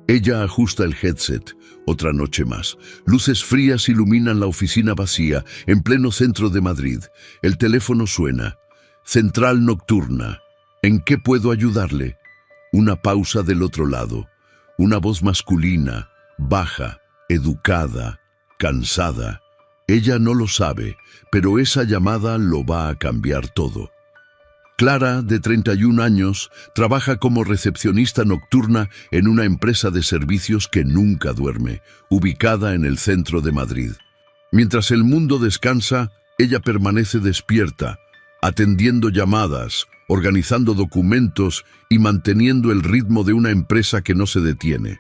Ella ajusta el headset. Otra noche más. Luces frías iluminan la oficina vacía, en pleno centro de Madrid. El teléfono suena. Central nocturna. ¿En qué puedo ayudarle? Una pausa del otro lado. Una voz masculina, baja, educada, cansada. Ella no lo sabe, pero esa llamada lo va a cambiar todo. Clara, de 31 años, trabaja como recepcionista nocturna en una empresa de servicios que nunca duerme, ubicada en el centro de Madrid. Mientras el mundo descansa, ella permanece despierta, atendiendo llamadas, organizando documentos y manteniendo el ritmo de una empresa que no se detiene.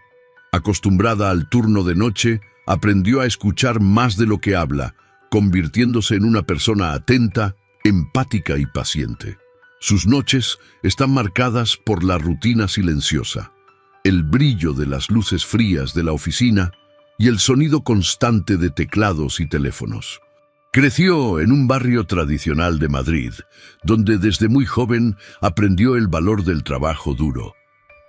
Acostumbrada al turno de noche, aprendió a escuchar más de lo que habla, convirtiéndose en una persona atenta, empática y paciente. Sus noches están marcadas por la rutina silenciosa, el brillo de las luces frías de la oficina y el sonido constante de teclados y teléfonos. Creció en un barrio tradicional de Madrid, donde desde muy joven aprendió el valor del trabajo duro.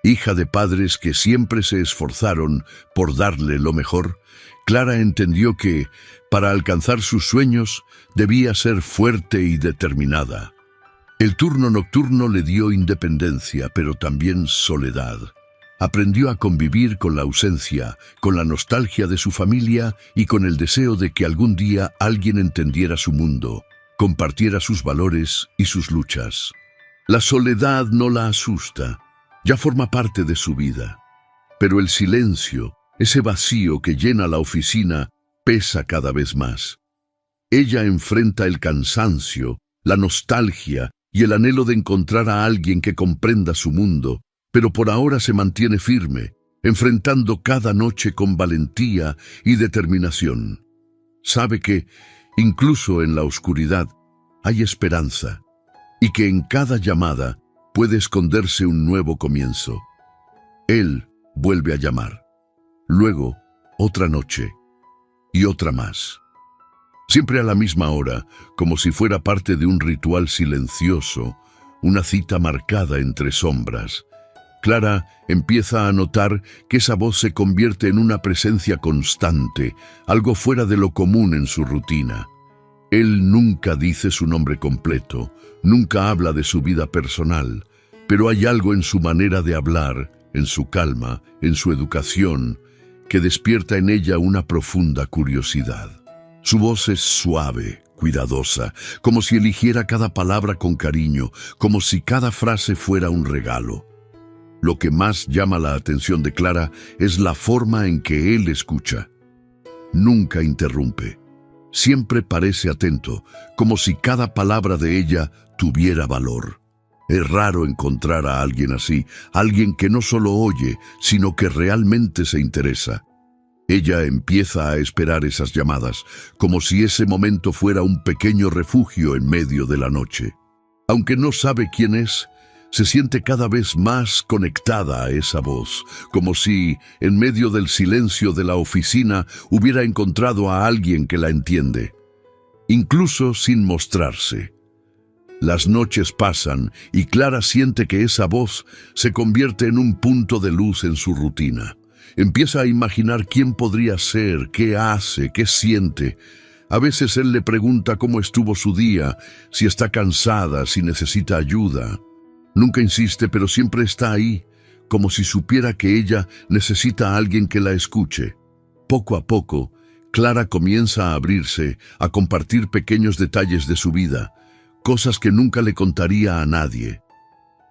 Hija de padres que siempre se esforzaron por darle lo mejor, Clara entendió que, para alcanzar sus sueños, debía ser fuerte y determinada. El turno nocturno le dio independencia, pero también soledad. Aprendió a convivir con la ausencia, con la nostalgia de su familia y con el deseo de que algún día alguien entendiera su mundo, compartiera sus valores y sus luchas. La soledad no la asusta, ya forma parte de su vida. Pero el silencio, ese vacío que llena la oficina, pesa cada vez más. Ella enfrenta el cansancio, la nostalgia y el anhelo de encontrar a alguien que comprenda su mundo, pero por ahora se mantiene firme, enfrentando cada noche con valentía y determinación. Sabe que, incluso en la oscuridad, hay esperanza, y que en cada llamada puede esconderse un nuevo comienzo. Él vuelve a llamar. Luego, otra noche, y otra más. Siempre a la misma hora, como si fuera parte de un ritual silencioso, una cita marcada entre sombras. Clara empieza a notar que esa voz se convierte en una presencia constante, algo fuera de lo común en su rutina. Él nunca dice su nombre completo, nunca habla de su vida personal, pero hay algo en su manera de hablar, en su calma, en su educación, que despierta en ella una profunda curiosidad. Su voz es suave, cuidadosa, como si eligiera cada palabra con cariño, como si cada frase fuera un regalo. Lo que más llama la atención de Clara es la forma en que él escucha. Nunca interrumpe. Siempre parece atento, como si cada palabra de ella tuviera valor. Es raro encontrar a alguien así, alguien que no solo oye, sino que realmente se interesa. Ella empieza a esperar esas llamadas, como si ese momento fuera un pequeño refugio en medio de la noche. Aunque no sabe quién es, se siente cada vez más conectada a esa voz, como si, en medio del silencio de la oficina, hubiera encontrado a alguien que la entiende, incluso sin mostrarse. Las noches pasan y Clara siente que esa voz se convierte en un punto de luz en su rutina. Empieza a imaginar quién podría ser, qué hace, qué siente. A veces él le pregunta cómo estuvo su día, si está cansada, si necesita ayuda. Nunca insiste, pero siempre está ahí, como si supiera que ella necesita a alguien que la escuche. Poco a poco, Clara comienza a abrirse, a compartir pequeños detalles de su vida, cosas que nunca le contaría a nadie.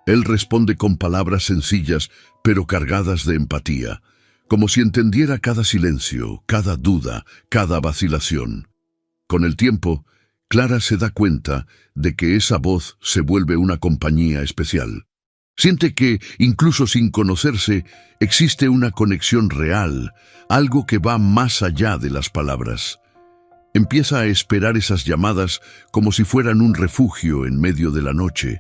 Él responde con palabras sencillas, pero cargadas de empatía, como si entendiera cada silencio, cada duda, cada vacilación. Con el tiempo, Clara se da cuenta de que esa voz se vuelve una compañía especial. Siente que, incluso sin conocerse, existe una conexión real, algo que va más allá de las palabras. Empieza a esperar esas llamadas como si fueran un refugio en medio de la noche.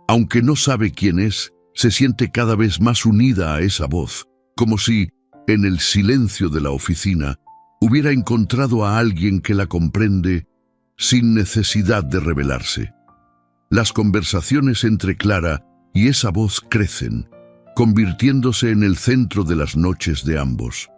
Aunque no sabe quién es, se siente cada vez más unida a esa voz, como si, en el silencio de la oficina, hubiera encontrado a alguien que la comprende sin necesidad de revelarse. Las conversaciones entre Clara y esa voz crecen, convirtiéndose en el centro de las noches de ambos.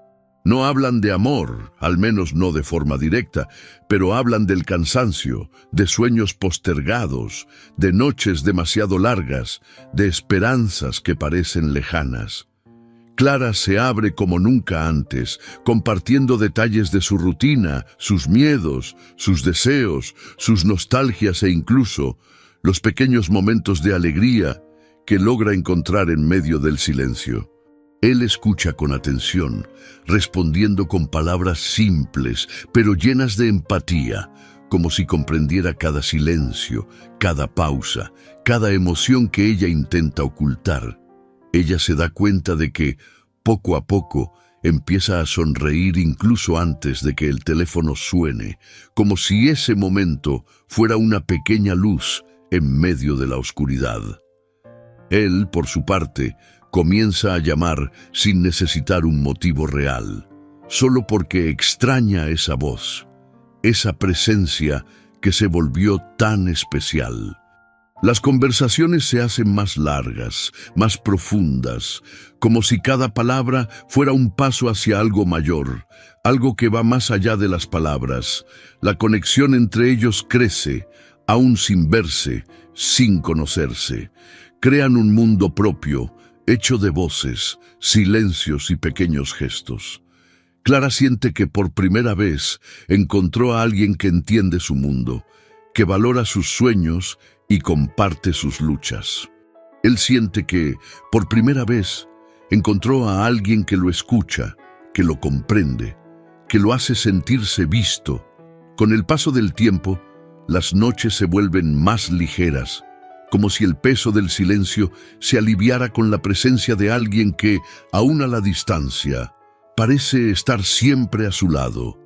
No hablan de amor, al menos no de forma directa, pero hablan del cansancio, de sueños postergados, de noches demasiado largas, de esperanzas que parecen lejanas. Clara se abre como nunca antes, compartiendo detalles de su rutina, sus miedos, sus deseos, sus nostalgias e incluso los pequeños momentos de alegría que logra encontrar en medio del silencio. Él escucha con atención, respondiendo con palabras simples, pero llenas de empatía, como si comprendiera cada silencio, cada pausa, cada emoción que ella intenta ocultar. Ella se da cuenta de que, poco a poco, empieza a sonreír incluso antes de que el teléfono suene, como si ese momento fuera una pequeña luz en medio de la oscuridad. Él, por su parte, comienza a llamar sin necesitar un motivo real, solo porque extraña esa voz, esa presencia que se volvió tan especial. Las conversaciones se hacen más largas, más profundas, como si cada palabra fuera un paso hacia algo mayor, algo que va más allá de las palabras. La conexión entre ellos crece, aún sin verse, sin conocerse. Crean un mundo propio, hecho de voces, silencios y pequeños gestos. Clara siente que por primera vez encontró a alguien que entiende su mundo, que valora sus sueños y comparte sus luchas. Él siente que, por primera vez, encontró a alguien que lo escucha, que lo comprende, que lo hace sentirse visto. Con el paso del tiempo, las noches se vuelven más ligeras, como si el peso del silencio se aliviara con la presencia de alguien que, aún a la distancia, parece estar siempre a su lado.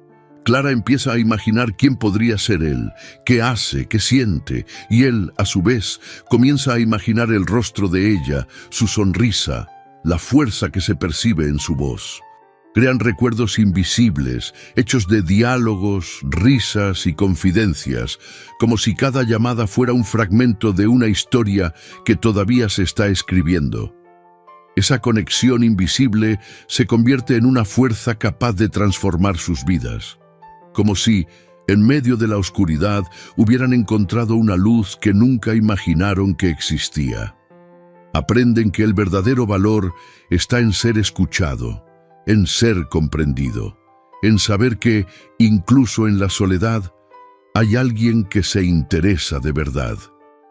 Clara empieza a imaginar quién podría ser él, qué hace, qué siente, y él, a su vez, comienza a imaginar el rostro de ella, su sonrisa, la fuerza que se percibe en su voz. Crean recuerdos invisibles, hechos de diálogos, risas y confidencias, como si cada llamada fuera un fragmento de una historia que todavía se está escribiendo. Esa conexión invisible se convierte en una fuerza capaz de transformar sus vidas, como si, en medio de la oscuridad, hubieran encontrado una luz que nunca imaginaron que existía. Aprenden que el verdadero valor está en ser escuchado, en ser comprendido, en saber que, incluso en la soledad, hay alguien que se interesa de verdad.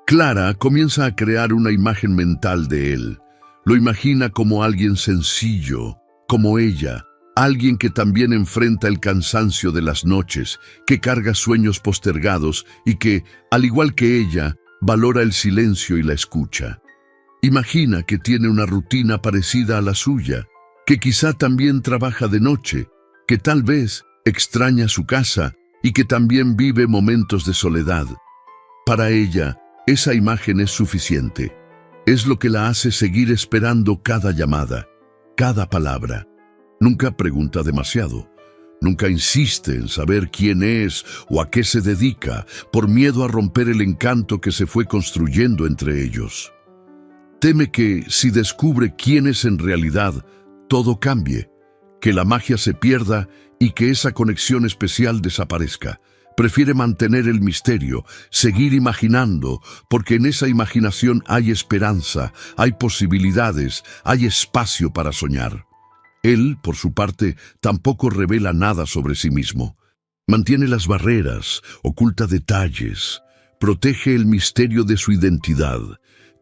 Clara comienza a crear una imagen mental de él. Lo imagina como alguien sencillo, como ella, alguien que también enfrenta el cansancio de las noches, que carga sueños postergados y que, al igual que ella, valora el silencio y la escucha. Imagina que tiene una rutina parecida a la suya, que quizá también trabaja de noche, que tal vez extraña su casa y que también vive momentos de soledad. Para ella, esa imagen es suficiente. Es lo que la hace seguir esperando cada llamada, cada palabra. Nunca pregunta demasiado. Nunca insiste en saber quién es o a qué se dedica, por miedo a romper el encanto que se fue construyendo entre ellos. Teme que, si descubre quién es en realidad, todo cambie, que la magia se pierda y que esa conexión especial desaparezca. Prefiere mantener el misterio, seguir imaginando, porque en esa imaginación hay esperanza, hay posibilidades, hay espacio para soñar. Él, por su parte, tampoco revela nada sobre sí mismo. Mantiene las barreras, oculta detalles, protege el misterio de su identidad.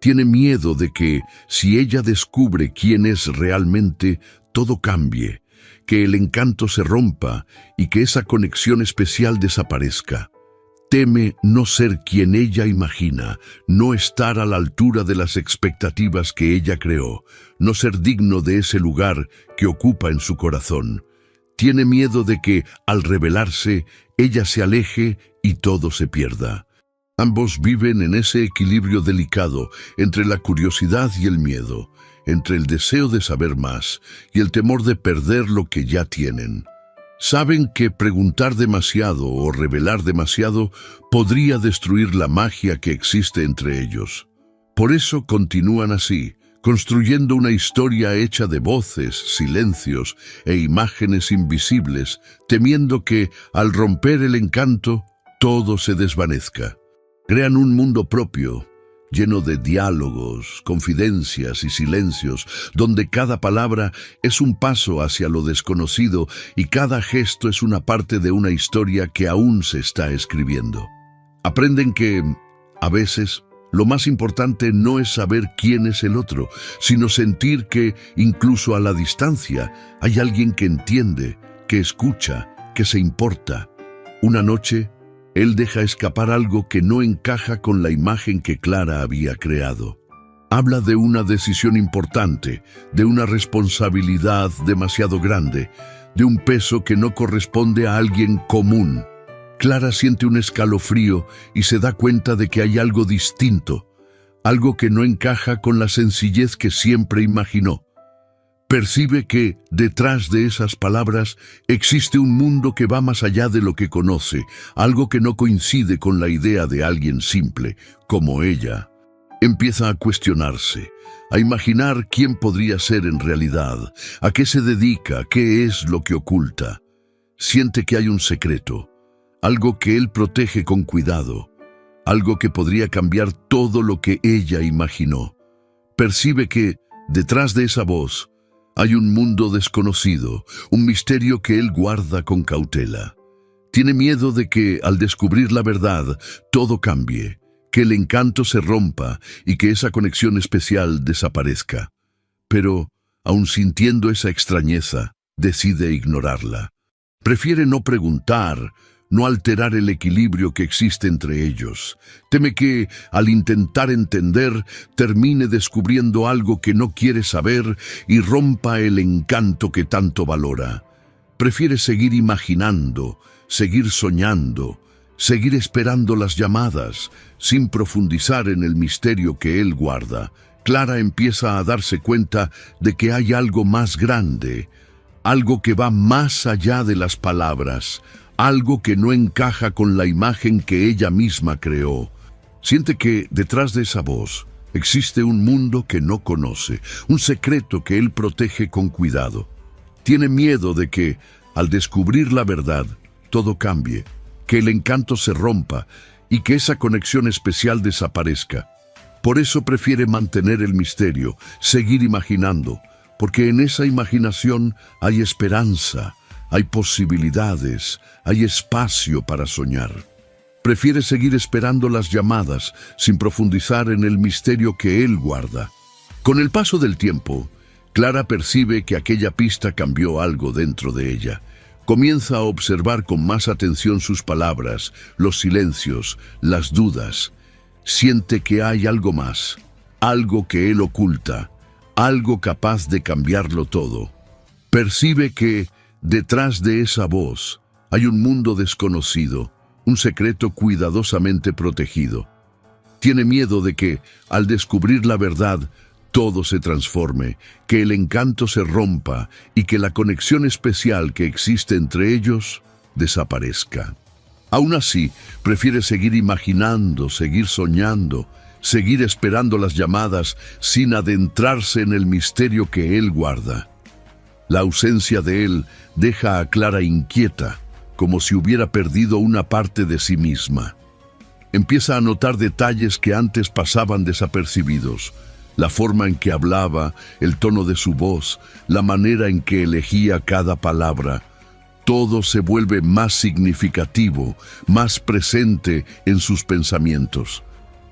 Tiene miedo de que, si ella descubre quién es realmente, todo cambie, que el encanto se rompa y que esa conexión especial desaparezca. Teme no ser quien ella imagina, no estar a la altura de las expectativas que ella creó, no ser digno de ese lugar que ocupa en su corazón. Tiene miedo de que, al revelarse, ella se aleje y todo se pierda. Ambos viven en ese equilibrio delicado entre la curiosidad y el miedo, entre el deseo de saber más y el temor de perder lo que ya tienen. Saben que preguntar demasiado o revelar demasiado podría destruir la magia que existe entre ellos. Por eso continúan así, construyendo una historia hecha de voces, silencios e imágenes invisibles, temiendo que, al romper el encanto, todo se desvanezca. Crean un mundo propio, lleno de diálogos, confidencias y silencios, donde cada palabra es un paso hacia lo desconocido y cada gesto es una parte de una historia que aún se está escribiendo. Aprenden que, a veces, lo más importante no es saber quién es el otro, sino sentir que, incluso a la distancia, hay alguien que entiende, que escucha, que se importa. Una noche, él deja escapar algo que no encaja con la imagen que Clara había creado. Habla de una decisión importante, de una responsabilidad demasiado grande, de un peso que no corresponde a alguien común. Clara siente un escalofrío y se da cuenta de que hay algo distinto, algo que no encaja con la sencillez que siempre imaginó. Percibe que, detrás de esas palabras, existe un mundo que va más allá de lo que conoce, algo que no coincide con la idea de alguien simple, como ella. Empieza a cuestionarse, a imaginar quién podría ser en realidad, a qué se dedica, qué es lo que oculta. Siente que hay un secreto, algo que él protege con cuidado, algo que podría cambiar todo lo que ella imaginó. Percibe que, detrás de esa voz, hay un mundo desconocido, un misterio que él guarda con cautela. Tiene miedo de que, al descubrir la verdad, todo cambie, que el encanto se rompa y que esa conexión especial desaparezca. Pero, aun sintiendo esa extrañeza, decide ignorarla. Prefiere no preguntar, no alterar el equilibrio que existe entre ellos. Teme que, al intentar entender, termine descubriendo algo que no quiere saber y rompa el encanto que tanto valora. Prefiere seguir imaginando, seguir soñando, seguir esperando las llamadas, sin profundizar en el misterio que él guarda. Clara empieza a darse cuenta de que hay algo más grande, algo que va más allá de las palabras, algo que no encaja con la imagen que ella misma creó. Siente que, detrás de esa voz, existe un mundo que no conoce, un secreto que él protege con cuidado. Tiene miedo de que, al descubrir la verdad, todo cambie, que el encanto se rompa y que esa conexión especial desaparezca. Por eso prefiere mantener el misterio, seguir imaginando, porque en esa imaginación hay esperanza, hay posibilidades, hay espacio para soñar. Prefiere seguir esperando las llamadas, sin profundizar en el misterio que él guarda. Con el paso del tiempo, Clara percibe que aquella pista cambió algo dentro de ella. Comienza a observar con más atención sus palabras, los silencios, las dudas. Siente que hay algo más, algo que él oculta, algo capaz de cambiarlo todo. Percibe que, detrás de esa voz, hay un mundo desconocido, un secreto cuidadosamente protegido. Tiene miedo de que, al descubrir la verdad, todo se transforme, que el encanto se rompa y que la conexión especial que existe entre ellos desaparezca. Aún así, prefiere seguir imaginando, seguir soñando, seguir esperando las llamadas sin adentrarse en el misterio que él guarda. La ausencia de él deja a Clara inquieta, como si hubiera perdido una parte de sí misma. Empieza a notar detalles que antes pasaban desapercibidos: la forma en que hablaba, el tono de su voz, la manera en que elegía cada palabra. Todo se vuelve más significativo, más presente en sus pensamientos.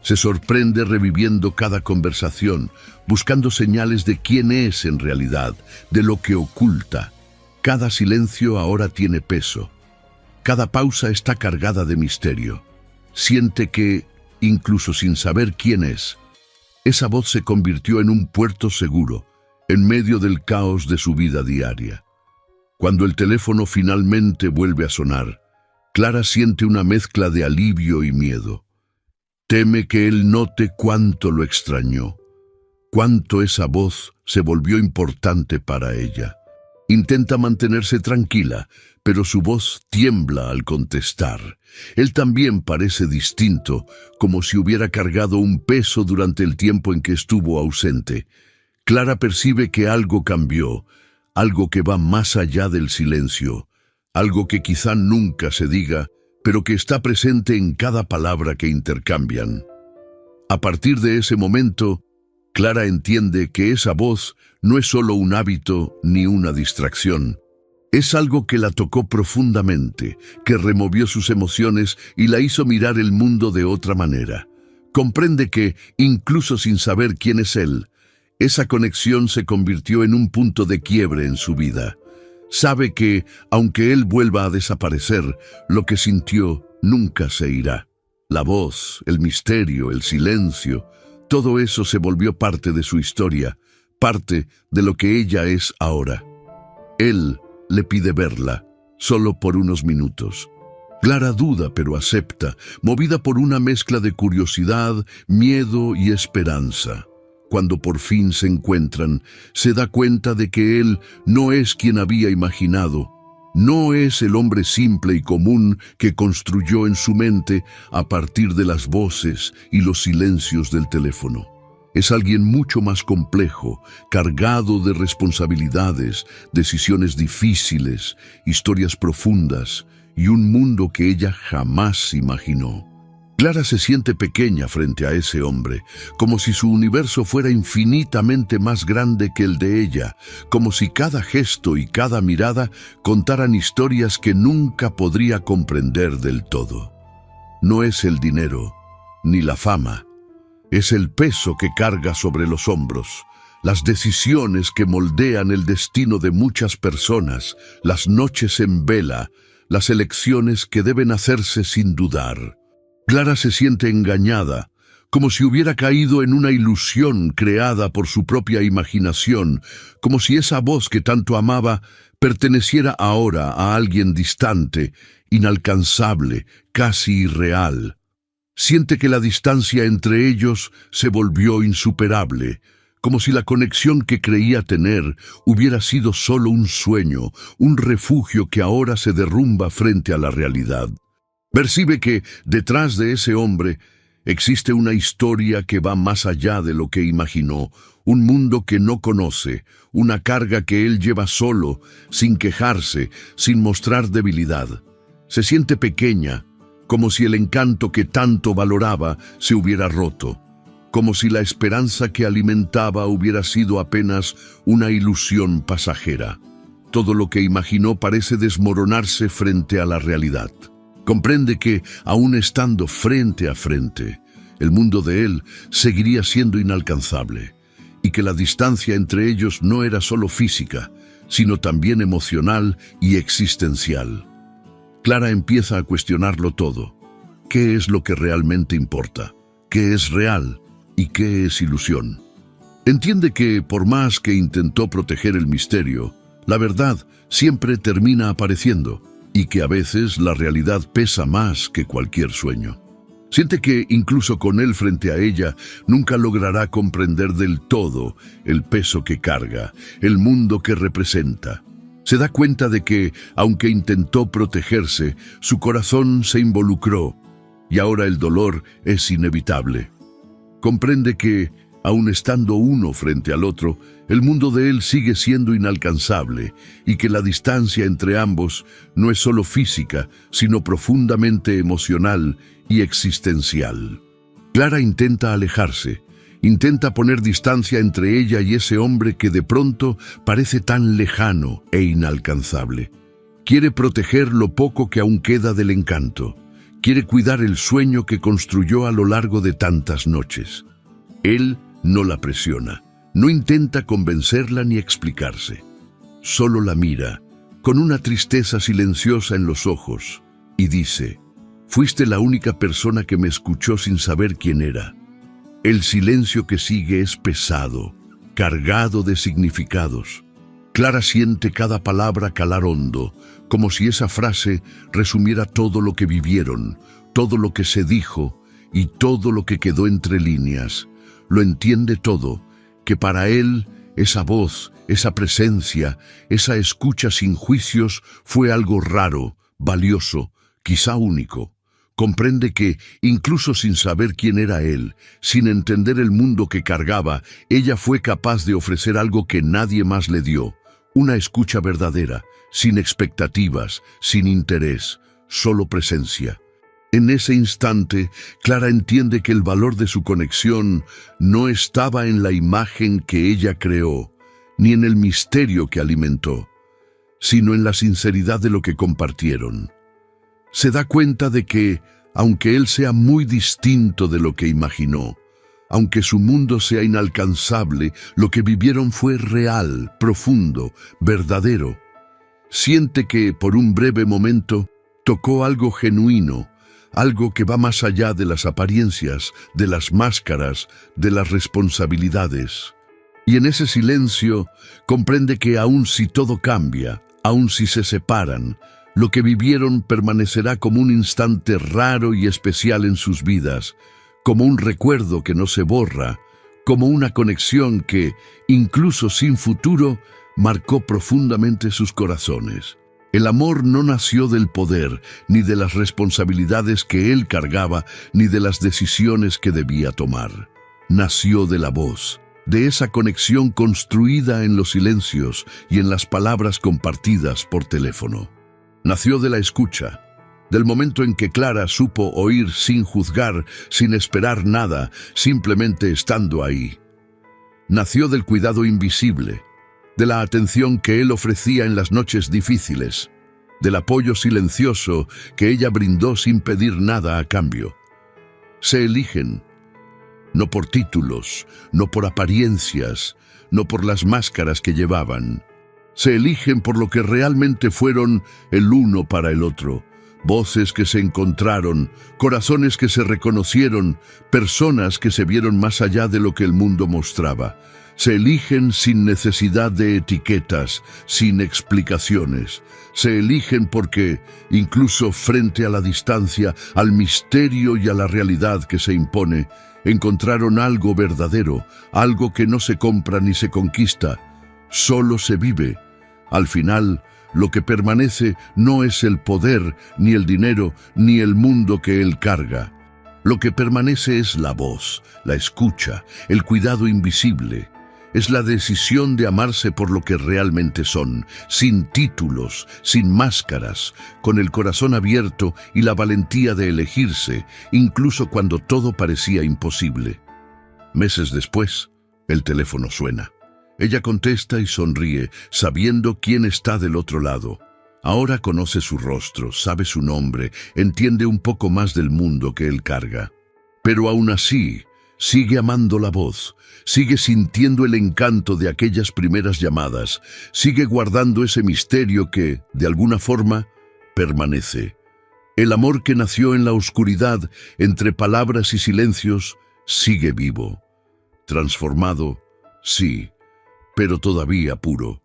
Se sorprende reviviendo cada conversación, buscando señales de quién es en realidad, de lo que oculta. Cada silencio ahora tiene peso. Cada pausa está cargada de misterio. Siente que, incluso sin saber quién es, esa voz se convirtió en un puerto seguro, en medio del caos de su vida diaria. Cuando el teléfono finalmente vuelve a sonar, Clara siente una mezcla de alivio y miedo. Teme que él note cuánto lo extrañó, cuánto esa voz se volvió importante para ella. Intenta mantenerse tranquila, pero su voz tiembla al contestar. Él también parece distinto, como si hubiera cargado un peso durante el tiempo en que estuvo ausente. Clara percibe que algo cambió, algo que va más allá del silencio, algo que quizá nunca se diga, pero que está presente en cada palabra que intercambian. A partir de ese momento, Clara entiende que esa voz no es solo un hábito ni una distracción. Es algo que la tocó profundamente, que removió sus emociones y la hizo mirar el mundo de otra manera. Comprende que, incluso sin saber quién es él, esa conexión se convirtió en un punto de quiebre en su vida. Sabe que, aunque él vuelva a desaparecer, lo que sintió nunca se irá. La voz, el misterio, el silencio, todo eso se volvió parte de su historia, parte de lo que ella es ahora. Él le pide verla, solo por unos minutos. Clara duda, pero acepta, movida por una mezcla de curiosidad, miedo y esperanza. Cuando por fin se encuentran, se da cuenta de que él no es quien había imaginado. No es el hombre simple y común que construyó en su mente a partir de las voces y los silencios del teléfono. Es alguien mucho más complejo, cargado de responsabilidades, decisiones difíciles, historias profundas y un mundo que ella jamás imaginó. Clara se siente pequeña frente a ese hombre, como si su universo fuera infinitamente más grande que el de ella, como si cada gesto y cada mirada contaran historias que nunca podría comprender del todo. No es el dinero, ni la fama, es el peso que carga sobre los hombros, las decisiones que moldean el destino de muchas personas, las noches en vela, las elecciones que deben hacerse sin dudar. Clara se siente engañada, como si hubiera caído en una ilusión creada por su propia imaginación, como si esa voz que tanto amaba perteneciera ahora a alguien distante, inalcanzable, casi irreal. Siente que la distancia entre ellos se volvió insuperable, como si la conexión que creía tener hubiera sido solo un sueño, un refugio que ahora se derrumba frente a la realidad. Percibe que, detrás de ese hombre, existe una historia que va más allá de lo que imaginó, un mundo que no conoce, una carga que él lleva solo, sin quejarse, sin mostrar debilidad. Se siente pequeña, como si el encanto que tanto valoraba se hubiera roto, como si la esperanza que alimentaba hubiera sido apenas una ilusión pasajera. Todo lo que imaginó parece desmoronarse frente a la realidad. Comprende que, aun estando frente a frente, el mundo de él seguiría siendo inalcanzable, y que la distancia entre ellos no era solo física, sino también emocional y existencial. Clara empieza a cuestionarlo todo. ¿Qué es lo que realmente importa? ¿Qué es real? ¿Y qué es ilusión? Entiende que, por más que intentó proteger el misterio, la verdad siempre termina apareciendo, y que a veces la realidad pesa más que cualquier sueño. Siente que, incluso con él frente a ella, nunca logrará comprender del todo el peso que carga, el mundo que representa. Se da cuenta de que, aunque intentó protegerse, su corazón se involucró, y ahora el dolor es inevitable. Comprende que, aun estando uno frente al otro, el mundo de él sigue siendo inalcanzable y que la distancia entre ambos no es solo física, sino profundamente emocional y existencial. Clara intenta alejarse, intenta poner distancia entre ella y ese hombre que de pronto parece tan lejano e inalcanzable. Quiere proteger lo poco que aún queda del encanto. Quiere cuidar el sueño que construyó a lo largo de tantas noches. Él no la presiona, no intenta convencerla ni explicarse. Solo la mira, con una tristeza silenciosa en los ojos, y dice: «Fuiste la única persona que me escuchó sin saber quién era». El silencio que sigue es pesado, cargado de significados. Clara siente cada palabra calar hondo, como si esa frase resumiera todo lo que vivieron, todo lo que se dijo y todo lo que quedó entre líneas. Lo entiende todo, que para él esa voz, esa presencia, esa escucha sin juicios fue algo raro, valioso, quizá único. Comprende que, incluso sin saber quién era él, sin entender el mundo que cargaba, ella fue capaz de ofrecer algo que nadie más le dio, una escucha verdadera, sin expectativas, sin interés, solo presencia. En ese instante, Clara entiende que el valor de su conexión no estaba en la imagen que ella creó, ni en el misterio que alimentó, sino en la sinceridad de lo que compartieron. Se da cuenta de que, aunque él sea muy distinto de lo que imaginó, aunque su mundo sea inalcanzable, lo que vivieron fue real, profundo, verdadero. Siente que, por un breve momento, tocó algo genuino, algo que va más allá de las apariencias, de las máscaras, de las responsabilidades. Y en ese silencio comprende que aun si todo cambia, aun si se separan, lo que vivieron permanecerá como un instante raro y especial en sus vidas, como un recuerdo que no se borra, como una conexión que, incluso sin futuro, marcó profundamente sus corazones. El amor no nació del poder, ni de las responsabilidades que él cargaba, ni de las decisiones que debía tomar. Nació de la voz, de esa conexión construida en los silencios y en las palabras compartidas por teléfono. Nació de la escucha, del momento en que Clara supo oír sin juzgar, sin esperar nada, simplemente estando ahí. Nació del cuidado invisible, de la atención que él ofrecía en las noches difíciles, del apoyo silencioso que ella brindó sin pedir nada a cambio. Se eligen, no por títulos, no por apariencias, no por las máscaras que llevaban. Se eligen por lo que realmente fueron el uno para el otro. Voces que se encontraron, corazones que se reconocieron, personas que se vieron más allá de lo que el mundo mostraba. Se eligen sin necesidad de etiquetas, sin explicaciones. Se eligen porque, incluso frente a la distancia, al misterio y a la realidad que se impone, encontraron algo verdadero, algo que no se compra ni se conquista, solo se vive. Al final, lo que permanece no es el poder, ni el dinero, ni el mundo que él carga. Lo que permanece es la voz, la escucha, el cuidado invisible. Es la decisión de amarse por lo que realmente son, sin títulos, sin máscaras, con el corazón abierto y la valentía de elegirse, incluso cuando todo parecía imposible. Meses después, el teléfono suena. Ella contesta y sonríe, sabiendo quién está del otro lado. Ahora conoce su rostro, sabe su nombre, entiende un poco más del mundo que él carga. Pero aún así, sigue amando la voz, sigue sintiendo el encanto de aquellas primeras llamadas, sigue guardando ese misterio que, de alguna forma, permanece. El amor que nació en la oscuridad, entre palabras y silencios, sigue vivo. Transformado, sí, pero todavía puro.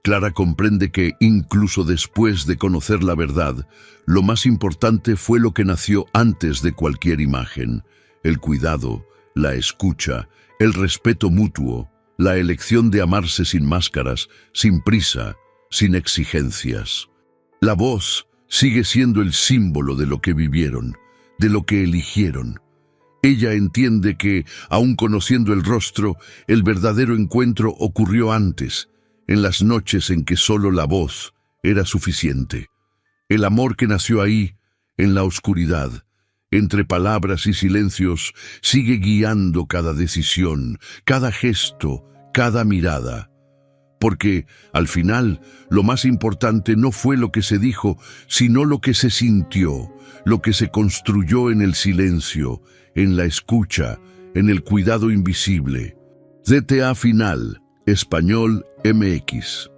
Clara comprende que, incluso después de conocer la verdad, lo más importante fue lo que nació antes de cualquier imagen: el cuidado, la escucha, el respeto mutuo, la elección de amarse sin máscaras, sin prisa, sin exigencias. La voz sigue siendo el símbolo de lo que vivieron, de lo que eligieron. Ella entiende que, aun conociendo el rostro, el verdadero encuentro ocurrió antes, en las noches en que solo la voz era suficiente. El amor que nació ahí, en la oscuridad, entre palabras y silencios, sigue guiando cada decisión, cada gesto, cada mirada. Porque, al final, lo más importante no fue lo que se dijo, sino lo que se sintió, lo que se construyó en el silencio, en la escucha, en el cuidado invisible. ZTA Final, Español MX.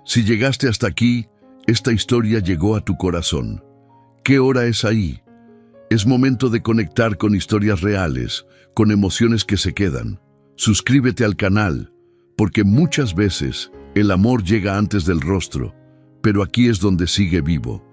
Si llegaste hasta aquí, esta historia llegó a tu corazón. ¿Qué hora es ahí? Es momento de conectar con historias reales, con emociones que se quedan. Suscríbete al canal, porque muchas veces el amor llega antes del rostro, pero aquí es donde sigue vivo.